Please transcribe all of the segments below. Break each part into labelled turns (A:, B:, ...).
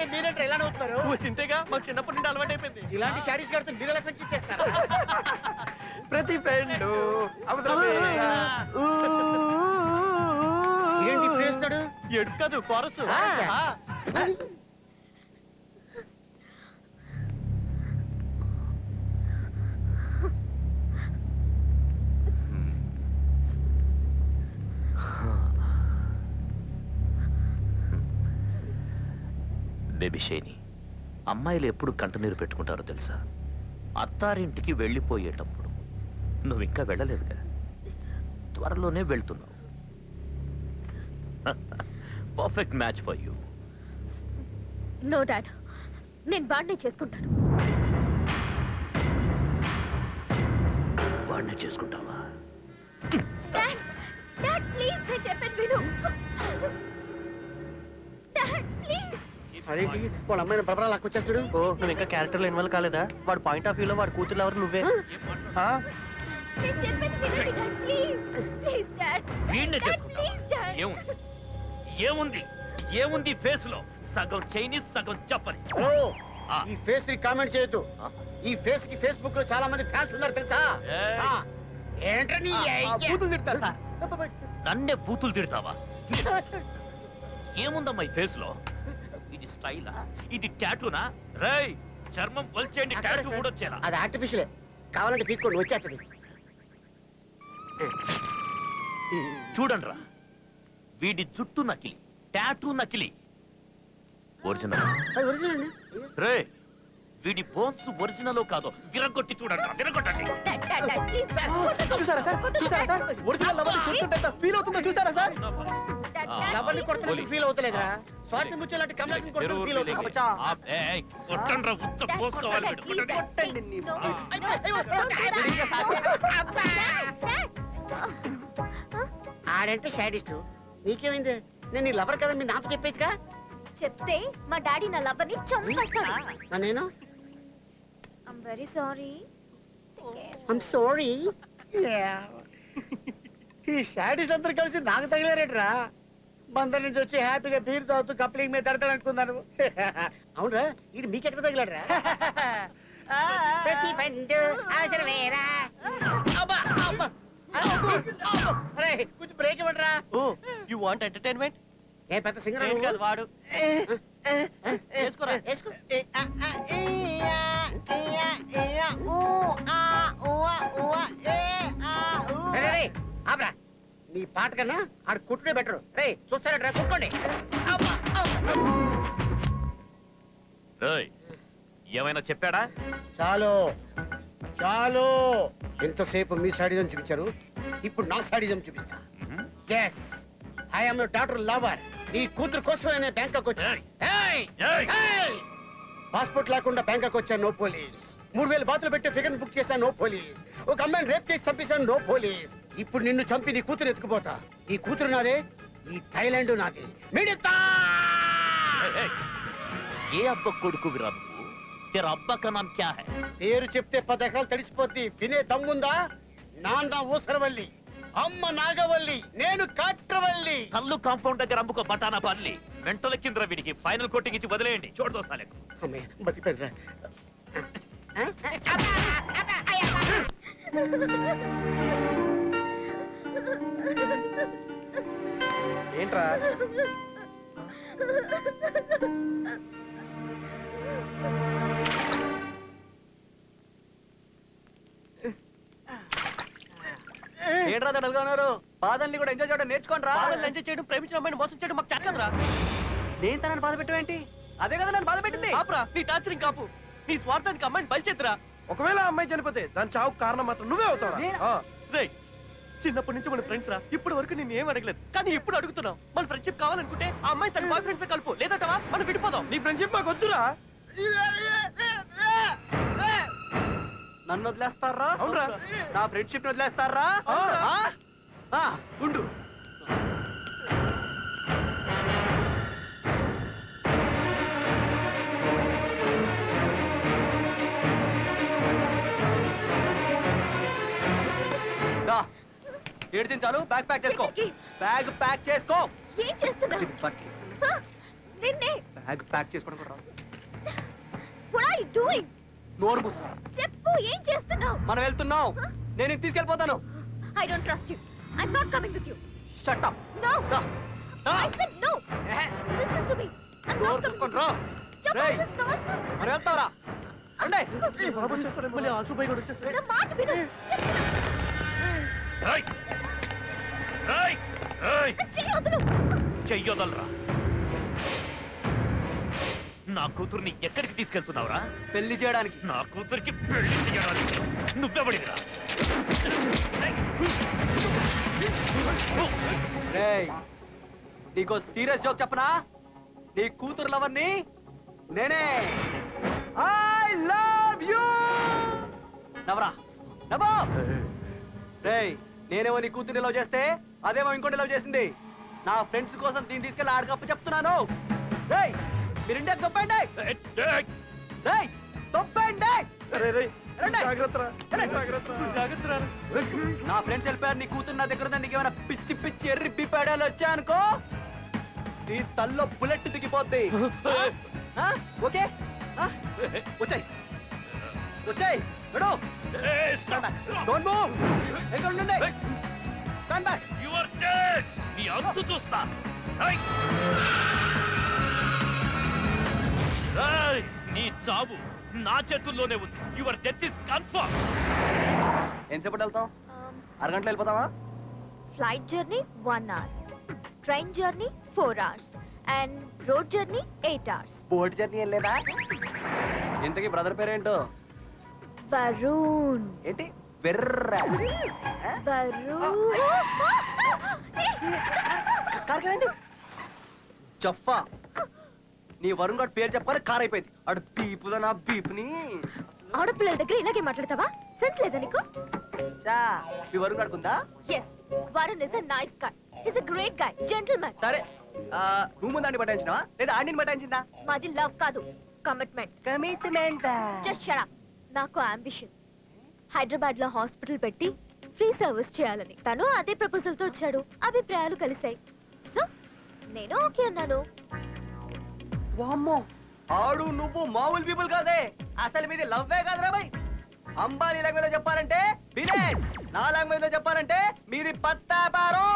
A: అంటే మీరేంటే ఎలా నవ్వుతున్నారు?
B: చింతేగా మాకు చిన్నప్పటి నుండి అలవాటు అయిపోయింది.
A: ఇలాంటి షాడీస్ గారితో మీరు ఎలా ఫ్రెండ్షిప్ చేస్తారా?
B: ప్రతి ఫ్రెండ్
A: ఏంటి చేస్తాడు?
B: ఎడుపు కాదు కోరసు.
C: బేబీ షైని, అమ్మాయిలు ఎప్పుడు కంటనీరు పెట్టుకుంటారో తెలుసా? అత్తారింటికి వెళ్ళిపోయేటప్పుడు. నువ్వు ఇంకా వెళ్ళలేదుగా, త్వరలోనే వెళ్తున్నావు. Perfect match for you.
D: No dad, నేను వాడిని చేసుకుంటాను.
C: వాడిని చేసుకుంటావా?
D: డాడ్ ప్లీజ్, నేను చెప్పేది విను. Dad please.
A: అదేంటి వాళ్ళ అమ్మాయిని బలబలా లాక్కొచ్చేస్తాడు?
B: ఓ, నువ్వు ఇంకా క్యారెక్టర్లో ఇన్వాల్వ్ కాలేదా? వాడు పాయింట్ ఆఫ్ వ్యూలో వాడు కూతురు ఎవరు నువ్వే.
D: నేను చెప్పేది వినండి డాడ్, ప్లీజ్ ప్లీజ్ డాడ్.
C: వీడినే
D: డాడ్
C: చేసుకుంటావా?
D: Please dad.
C: ఏముంది ఏముంది ఏముంది ఫేస్ లో? సగం చైనీస్ సగం జపనీ.
A: ఈ ఫేస్ ని కామెంట్ చేయొద్దు. ఈ ఫేస్ కి ఫేస్బుక్ లో చాలా మంది ఫ్యాన్స్ ఉన్నారు తెలుసా? ఏంటని
B: కూతురు తిడతారు సార్.
C: నన్నే బూతులు తిడతావా? ఏముందమ్మా ఈ ఫేస్ లో? ఇది స్టైలా? ఇది టాటూనా? రేయ్, చర్మం కొల్చేయండి, టాటూ కూడా వచ్చేలా.
A: అది ఆర్టిఫిషియల్, కావాలంటే తీసుకోండి వచ్చేస్తుంది.
C: చూడండిరా, వీడి జుట్టు నకిలి, టాటూ నకిలి. ఒరిజినల్ రే, వీడి బోన్స్ ఒరిజినల్ కాదో విరగొట్టి చూడండి, విరగొట్టండి.
B: చూసారా సార్? చూసారా సార్? ఒరిజినల్ లవర్ చూస్తుంటే ఫీల్ అవుతుందో చూసారా సార్?
A: లవర్ని కొడుతున్నట్టు ఫీల్ అవుతలేదా? స్వాతి ముచ్చేలాంటి కమలాన్ని కొడుతున్నట్టు ఫీల్ అవుతుంది.
C: కొట్టండ్రా, ఉచ్చ పోసుకోవాలి.
A: ఆడంటే షాడిస్ట్. నీకేమైంది? నేను నీ లవర్ కదా, మీ నాకు చెప్పేసిగా.
D: చెప్తే మా డాడీ నా లవ్వర్ని చంపేస్తాడు.
A: నేను
D: I'm very sorry.
A: I'm sorry. ఈ షాడిస్ట్ అందరు కలిసి నాకు తగిలేరేట్రా? బందర్ నుంచి వచ్చి హ్యాపీగా బీర్ తాగుతూ కప్లింగ్ మీద తడతాడు అనుకున్నాను. అవునరా, ఇది మీకెక్కడ తగిలాడరా? కొంచెం బ్రేక్ ఇవ్వండిరా.
B: Oh, you want entertainment?
A: ఏ పెద్ద సింగర్
B: వాడు వేసుకోరా.
A: ఆబ్రా, నీ పాట కన్నా ఆడు కుట్టుడే బెటరు. రే చూస్తారా, కుట్టుకోండి.
C: ఏమైనా చెప్పాడా?
A: చాలు చాలు, ఎంతసేపు మీ సాడిజం చూపించారు, ఇప్పుడు నా సాడిజం చూపిస్తా. Yes, I am your daughter lover. నీ కూతురు కోసమే బ్యాంకాక్ వచ్చాను. పాస్పోర్ట్ లేకుండా బ్యాంకాక్ వచ్చాను, నో పోలీస్. 3000 బాతులు పెట్టి ఫిగర్ బుక్ చేశాను, నో పోలీస్. ఒక అమ్మాయిని రేప్ చేసి చంపేశాను, నో పోలీస్. ఇప్పుడు నిన్ను చంపి నీ కూతురు ఎత్తుకుపోతా. ఈ కూతురు నాదే, ఈ థైలాండ్ నాది.
C: ఏ అబ్బ కొడుకు విరా? तेरा अब्बा का नाम क्या है?
A: పేరు చెప్తే 10 ఎకరాలు తడిసిపోద్ది. వినే దమ్ముందా? నాన్న ఊసరవల్లి, అమ్మ నాగవల్లి, నేను కాట్రవల్లి.
C: కల్లు కాంపౌండ్ దగ్గర అమ్ముకో బటానా పల్లి. మెంటలెక్కిందిరా వీడికి. ఫైనల్ కోటింగ్ ఇచ్చి వదిలేయండి, చూడదోసాలకు.
A: అమ్మే బతికిపోయినరా.
B: ఏంట్రా? ఏంట్రా దడలుగా ఉన్నారు? బాధల్ని కూడా ఎంజాయ్ చేయడం నేర్చుకోండి రా. ఎంజాయ్ చేయడం, ప్రేమించిన అమ్మాయిని మోసం చేయడం మాకు చేతకదరా. నేను తనని బాధ పెట్టవేంటి? అదే కదా నన్ను బాధ పెట్టింది. ఆపురా, నీ టార్చరింగ్ కాపు. నీ స్వార్థానికి అమ్మాయిని బలిచేతురా. ఒకవేళ అమ్మాయి చనిపోతే దాని చావుకు కారణం మాత్రం నువ్వే అవుతావా? చిన్నప్పటి నుంచి మన ఫ్రెండ్స్ రా. ఇప్పటి వరకు నేను ఏం అడగలేదు, కానీ ఇప్పుడు అడుగుతున్నావు. మన ఫ్రెండ్షిప్ కావాలనుకుంటే ఆ అమ్మాయి తన బాయ్ ఫ్రెండ్స్ కలుపు, లేదటవా మనం విడిపోదాం. నీ ఫ్రెండ్షిప్ మాకు వద్దురా. నన్ను వదిలేస్తారా? అవునరా, నా ఫ్రెండ్షిప్ వదిలేస్తారా? ఉండు. ఏడు చాలు, బ్యాగ్ ప్యాక్ చేసుకో. బ్యాగ్ ప్యాక్ చేసుకో.
D: ఏం చేస్తున్నా? నిన్నే.
B: బ్యాగ్ ప్యాక్ చేసుకోవడం కూడా రాదు.
D: What are you doing?
B: నోరు మూసుకో.
D: చెప్పు ఏం చేస్తున్నావు?
B: మనం వెళ్తున్నాం. నేను తీసుకెళ్ళిపోతాను.
D: I don't trust you. I'm not coming with you.
B: Shut up.
D: No.
B: No. No.
D: I said no. Listen to me. I'm
B: నోరు
D: not coming
B: మూసుకొని
D: with
B: రా.
D: you. Stop
B: రేయ్.
D: all this nonsense.
B: మనం వెళ్తావురా. రండి.
D: నా మాట విను.
C: రేయ్ రేయ్ రేయ్
D: చెయ్యి వదులు.
C: చెయ్యొదలరా. నా కూతుర్ని ఎక్కడికి తీసుకెళ్తున్నావురా?
B: పెళ్లి చేయడానికి.
C: నా కూతురికి పెళ్లి చేయడానికి నువ్వెవడిరా?
B: రేయ్, నీకో సీరియస్ జోక్ చెప్పనా? నీ కూతురు లవర్ని నేనే. I love you. నవరా నవ్వు. రేయ్, నేనేమో నీ కూతుర్ని లవ్ చేస్తే అదేమో ఇంకోటి లవ్ చేసింది. నా ఫ్రెండ్స్ కోసం దీన్ని తీసుకెళ్ళి ఆడకప్పు చెప్తున్నాను. రేయ్, మీరు ఇండియాకి తప్పండి. రేయ్, తప్పండి. నా ఫ్రెండ్స్ వెళ్ళిపోయారు. నీ కూతురు నా దగ్గర ఉందని నీకేమైనా పిచ్చి పిచ్చి ఎర్రి పిప్పాడాలు వచ్చాయనుకో, నీ తల్లో బుల్లెట్ దిగిపోద్ది. ఓకే, వచ్చాయి వచ్చాయి. Don't move. ఎక్కడ ఉండండి. Stand back.
C: You are dead. నీ అంతు చూస్తా. నీ చావు నా చేతుల్లోనే ఉంది. Your death is confirm.
B: ఎంతసేపటి వెళ్తావు? అరగంటలో వెళ్ళిపోతావా?
D: Flight journey 1 hour. Train journey 4 hours. And road journey 8 hours.
B: Boat journey వెళ్ళలేదా? ఇంతకీ బ్రదర్ పేరేంటో?
D: Varun.
B: ఏంటి వెర్ర?
D: Varun.
B: జఫా, నీ వరుణ్ గారి పేరు చెప్పాలి కార్ అయిపోయింది. అడు బీపుదా నా బీపుని.
D: ఆడపిల్లల దగ్గర ఇలాగే మాట్లాడతావా? సెన్స్ లేదా నీకు?
B: మీ వరుణ్ గారికి ఉందా?
D: Yes. Varun is a nice guy. He's a great guy. Gentleman.
B: సరే, నువ్వు ముందు అన్ని పట్టించినా లేదా ఆంటీని పట్టించిందా?
D: మాది లవ్ కాదు, commitment.
B: Commitment.
D: Just shut up. నాకు అంబిషన్. హైదరాబాద్ లో హాస్పిటల్ పెట్టి ఫ్రీ సర్వీస్ చేయాలని. తను అదే ప్రపోజల్ తో వచ్చాడు. అభిప్రాయాలు కలిసాయి. సో నేను ఓకే అన్నాను.
B: వామ్మో, ఆడు నువ్వు మామూలు పీపుల్ కాదే. అసలు మీది లవ్వే కాదురా బై. అంబానీ లాంగ్వేజ్ లో చెప్పాలంటే బిజినెస్. నా లాంగ్వేజ్ లో చెప్పాలంటే మీది పత్తాపారం.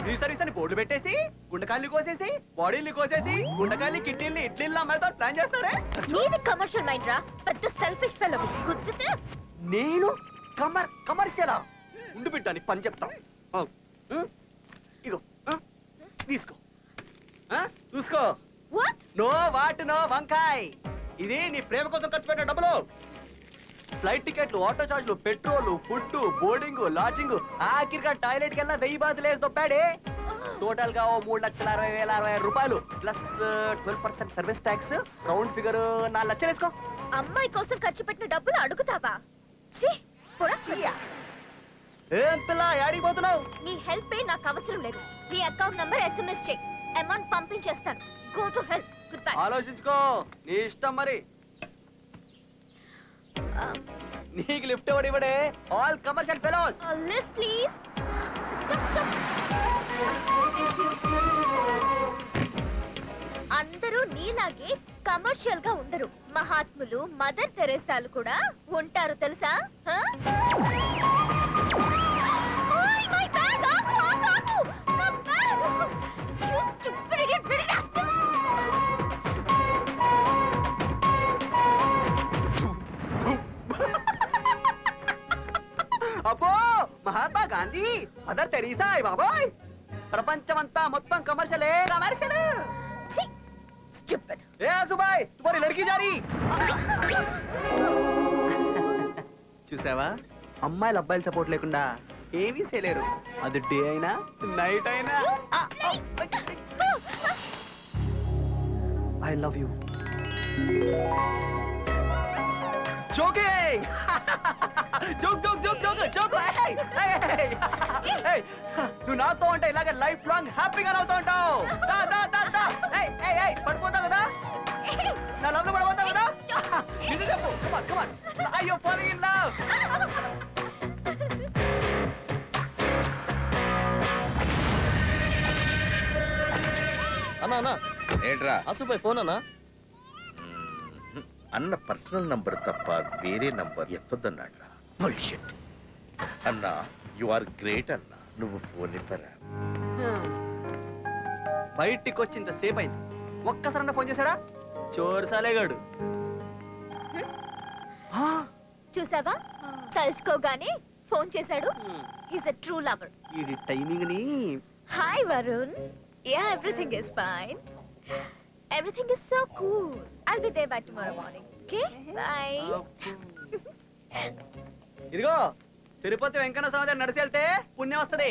B: ఫ్రీ సర్వీస్ అని బోర్డు పెట్టేసి గుండకాయలు కోసేసి బాడీలు కోసేసి గుండకాయలు కిడ్నీలు ఇడ్లీలు అమ్మాయితో ప్లాన్ చేస్తారే.
D: నీది కమర్షియల్ మైండ్ రా. పెద్ద సెల్ఫిష్ ఫెలో. గుద్దితే
B: నేను కమర్షియలా? ఉండి బిడ్డ పని చెప్తా. ఇగో తీసుకో, చూసుకో.
D: వాట్?
B: నో వాట్ నో వంకాయ్. ఇది నీ ప్రేమ కోసం ఖర్చు పెట్టే డబ్బులు. ఫ్లైట్ టికెట్లు, ఆటో చార్జ్లు, పెట్రోల్, ఫుడ్, బోర్డింగ్, లాడ్జింగ్, ఆఖరిగా టాయిలెట్ కి వెళ్ళినా 1000 బాతులు వేసి దొప్పాడే. టోటల్ గా 3,60,60,000 రూపాయలు plus 12% service tax. Round figure 4 లక్షలు వేసుకో.
D: అమ్మాయి కోసం ఖర్చు పెట్టిన డబ్బులు అడుగుతావా? ఛీ, పొరా చెయ్యా.
B: ఏం పిల్ల, యాడికి పోతున్నావు?
D: నీ హెల్ప్ ఏ నాకు అవసరం లేదు. నీ అకౌంట్ నంబర్ SMS చేయి. అమౌంట్ పంపించేస్తాను. Go to help. Goodbye.
B: ఆలోచించుకో, నీ ఇష్టం మరి. నీకు లిఫ్ట్ ఎవడు ఇవ్వడే? All commercial fellows.
D: Lift please. Stop. అందరూ నీలాగే కమర్షియల్ గా ఉండరు. మహాత్ములు, మదర్ తెరేసాలు కూడా ఉంటారు తెలుసా?
B: అబ్బో, మహాత్మా గాంధీ, మదర్ తెరీసా, బాబాయ్, ప్రపంచమంతా మొత్తం కమర్షియలే. కమర్షియల్. ఏ సుబాయ్, తుమారి లడ్కీ జారీ. చూసావా, అమ్మాయిలు అబ్బాయిలు సపోర్ట్ లేకుండా ఏమీ చేయలేరు. అది డే అయినా నైట్ అయినా. I love you. Joking! Joke! Hey! నువ్వు నాతో అంటే ఇలాగే లైఫ్ లాంగ్ హ్యాపీగా నవ్వుతూ ఉంటావు. పడిపోతావు కదా, నా లవ్ లో పడిపోతావు కదా. నిజం చెప్పు. Come on. Are you falling in love?
E: అన్నా ఏంట్రా
B: అసలు ఫోన్ అన్నా
E: అన్న పర్సనల్ నంబర్ తప్ప వేరే నంబర్ ఎత్తొద్దన్నాడు. అన్నా యు ఆర్ గ్రేట్ అన్న. నువ్వు ఫోన్ ఇవ్వరా?
B: బయటికి వచ్చి ఇంత సేపు అయింది, ఒక్కసారన్నా ఫోన్ చేశాడా? చోరు సాలేగాడు.
D: చూసావా, తలుచుకోగానే ఫోన్ చేశాడు. Is a true lover.
B: ఇది టైమింగ్ ని.
D: Hi Varun. Yeah, everything is fine. Everything is so cool. I'll be there by tomorrow morning. Okay? Bye.
B: ఇదిగో తిరుపతి వెంకన్న స్వామి దగ్గర నడిచి వెళ్తే పుణ్యం వస్తది.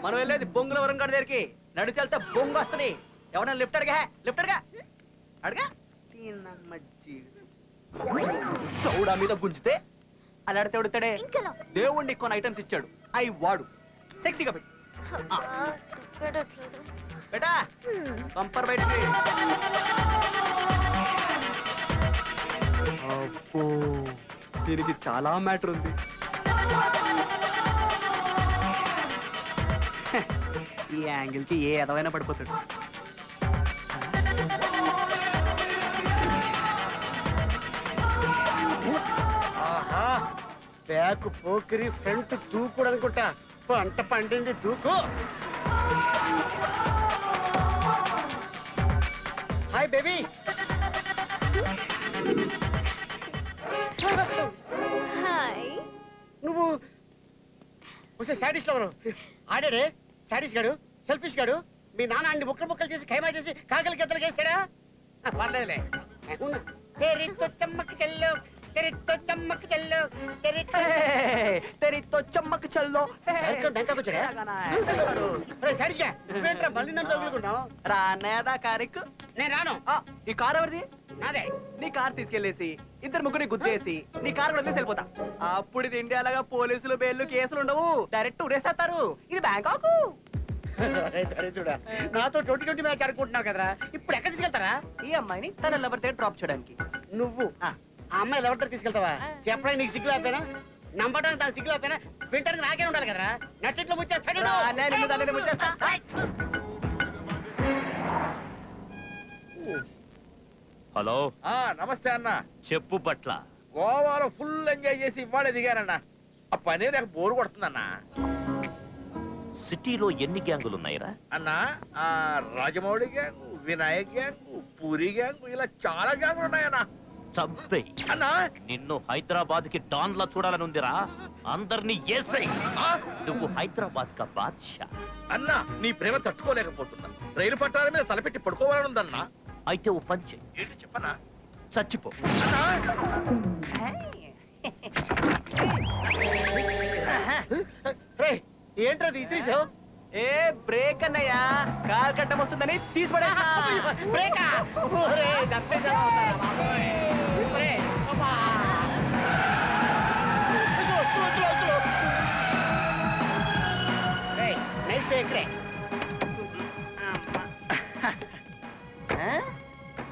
B: మనం వెళ్ళేది బొంగుల వరంగడ్ దగ్గరికి. నడిచి వెళ్తే బొంగు వస్తది. ఎవడన్నా లిఫ్ట్ అడిగా, లిఫ్ట్ అడిగా అడిగా చౌడా మీద గుంజితే అలా అడితే ఉడతాడే.
D: ఇంకలా
B: దేవుణ్ణి కొన్ని ఐటమ్స్ ఇచ్చాడు, అవి వాడు సెక్సీగా పెట్టి బేటా పంపర్ బయటికి. అబ్బో, దీనికి చాలా మ్యాటర్ ఉంది. ఈ యాంగిల్ కి ఏ ఎదవైనా పడిపోతాడు.
A: ఆహా, బ్యాక్ పోకిరి, ఫ్రంట్ దూకుడు అనుకుంటా. పంట పండింది, దూకు. Hi baby.
D: హాయ్.
A: నువ్వు వస్తే శాడీస్ ఎవరు ఆడాడే? శాడీస్ గాడు, సెల్ఫిష్ గాడు. మీ నాన్న అన్ని ముక్కలు ముక్కలు చేసి ఖైమా చేసి కాకలి గద్దలు వేసాడా? పర్లేదులే. తెరితో చమ్మక్ చెల్లు, తెరితో చమ్మక్ చెల్లు, తెరితో
B: చమ్మక్ చల్లో
A: మళ్ళీ నన్ను చదువుకుంటాం.
B: రానేదా కారెక్కు.
A: నేను రాను.
B: ఈ కార్ ఎవరిది?
A: నాదే.
B: నీ కార్ తీసుకెళ్లేసి ఇద్దరు ముగ్గురిని గుద్దేసి నీ కార్ కూడా వదిలేసి వెళ్ళిపోతా. అప్పుడు ఇది ఇండియాలాగా పోలీసులు బెయిల్ కేసులు ఉండవు, డైరెక్ట్ ఉడేసేస్తారు. ఇది బ్యాంకాక్.
A: చూడా, నాతో 2020 మ్యాచ్ ఆడుకుంటున్నావు కదరా, ఇప్పుడు ఎక్కడ తీసుకెళ్తారా?
B: ఈ అమ్మాయిని తన లవర్ దగ్గర డ్రాప్ చేయడానికి.
A: నువ్వు ఆ అమ్మాయి ఎవరితో తీసుకెళ్తావా? చెప్పడానికి నీకు సిగ్గు లేకపోయినా, నమ్మడానికి దానికి సిగ్గు లేకపోయినా, వింటానికి నాకే ఉండాలి కదరా. నట్టిట్లో ముచ్చేస్తాడు.
C: హలో,
E: నమస్తే అన్న.
C: చెప్పు పట్ల.
E: గోవాలో ఫుల్ ఎంజాయ్ చేసి ఇవాళ దిగానన్న. ఆ పనే నాకు బోరు కొడుతుందన్న.
C: సిటీలో ఎన్ని గ్యాంగులు ఉన్నాయిరా?
E: అన్న Rajamouli gang, Vinayak gang, puri gang, ఇలా చాలా గ్యాంగులు ఉన్నాయన్న.
C: చంపే
E: అన్నా,
C: నిన్ను హైదరాబాద్ కి డాన్ లా చూడాలనుందిరా. అందరినీ ఏసై. నువ్వు హైదరాబాద్ కా బాద్షా.
E: అన్న నీ ప్రేమ తట్టుకోలేకపోతున్నా. రైలు పట్టాల మీద తలపెట్టి పడుకోవాలనుందన్నా.
C: అయితే ఓ పంచే.
E: ఏంటి చెప్పనా?
C: చచ్చిపో.
A: ఏంట్రా తీసేసావు?
B: ఏ బ్రేక్ అన్నయ్యా, కార్ కట్టం వస్తుందని తీసిపడే.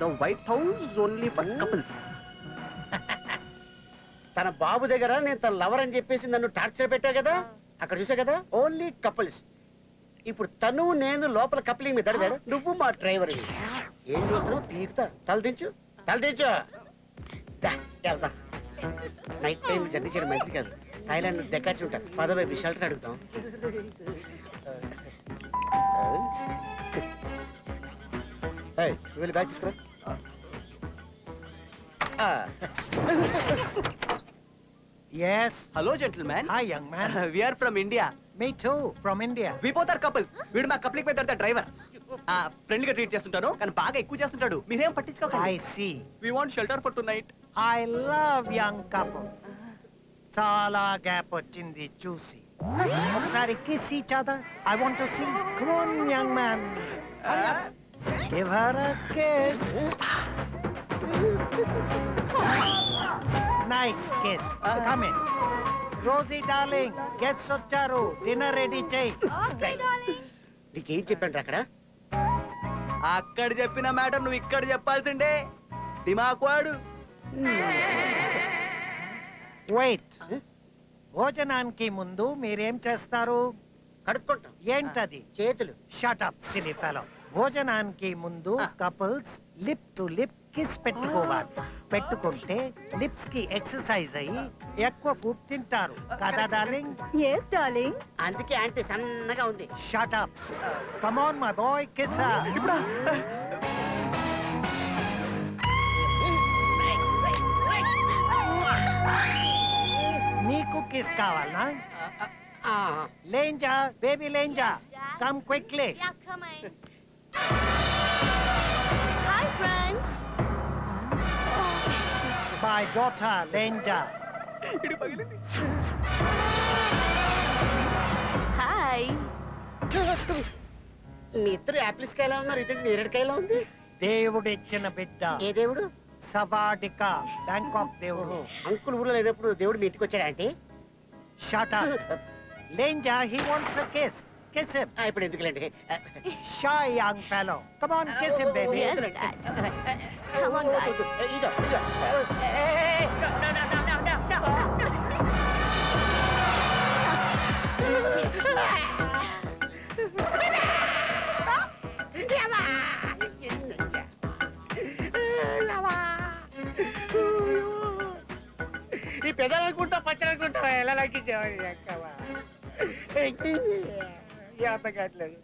B: The White House only for couples.
A: తన బాబు దగ్గర నేను తన లవర్ అని చెప్పేసి నన్ను టార్చర్ పెట్టా కదా, అక్కడ చూసా కదా, ఓన్లీ కపుల్స్. ఇప్పుడు తను నేను లోపల కప్లింగ్ మీద దడదాడు. నువ్వు మా డ్రైవర్. ఏం చూస్తున్నావు? తీరుతా. తలదించు, తలదించు. వెళ్దాం. నైట్ టైం జర్నీ చేయడం మంచిది కాదు. థాయిలాండ్ దగ్గర ఉంటారు. పదవై షెల్టర్ అడుగుతాం. వెళ్ళి బ్యాగ్ తీసుకురా.
F: Yes.
B: Hello, gentlemen.
F: Hi, young man.
B: We are from India.
F: Me too, from India.
B: We both are couples. వీడు మా కప్లింగ్ మీద డ్రైవర్. ఫ్రెండ్లీగా ట్రీట్ చేస్తుంటాను, కానీ బాగా ఎక్కువ చేస్తుంటాడు. మీరేం పట్టించుకోకండి.
F: I see.
B: We want shelter for tonight.
F: I love young couples. Chala gap వచ్చింది చూసి. ఒకసారి kiss each other. I want to see. Come on, young man. Hurry up. Give her a kiss. Nice kiss. Come in. Rosie darling, guests వచ్చారు. Dinner ready చేయి.
A: నీకేం చెప్పండి అక్కడ?
B: అక్కడ చెప్పిన మ్యాటర్ నువ్వు ఇక్కడ చెప్పాల్సిండే. దిమాక్ వాడు.
F: Wait. భోజనానికి ముందు మీరేం చేస్తారు?
A: కడుక్కుంటాం.
F: ఏంటది?
A: చేతులు.
F: Shut up, silly fellow. భోజనానికి ముందు couples lip to lip kiss పెట్టుకోవాలి. పెట్టుకుంటే లిప్స్ కి ఎక్సర్సైజ్ అయ్యి ఎక్కువ ఫుడ్ తింటారు కదా డార్లింగ్?
D: yes darling.
A: అందుకే ఆంటీ సన్నగా ఉంది.
F: Shut up. Come on my boy, kiss her. నీకు కిస్ కావాలా? లేంజా బేబీ లేంజా, come quickly.
D: Yeah, come on. Hi friends.
F: My daughter లేంజా.
D: Hi.
A: మీ ఇద్దరు యాపిల్స్ కాయలా ఉన్నారు, ఇద్దరు నేరేడుకాయలా ఉంది.
F: దేవుడిచ్చిన బిడ్డ.
A: ఏ దేవుడు?
F: సవాడిక, బ్యాంకాక్ దేవుడు.
A: అంకుల్ ఊర్లో లేనప్పుడు దేవుడు మీ ఇంటికి వచ్చాడా ఆంటీ?
F: Shut up. లేంజా, he wants a kiss. Kiss him.
A: ఇప్పుడు ఎందుకులేండి.
F: Shy young fellow. Come on, kiss him, baby.
D: Yes, Dad. Come on, guys.
A: ఇదో ఇదో. ఈ పెదాలనుకుంటా పచ్చడనుకుంటా ఎలా లెక్కించావా? ఎంత కావట్లేదు.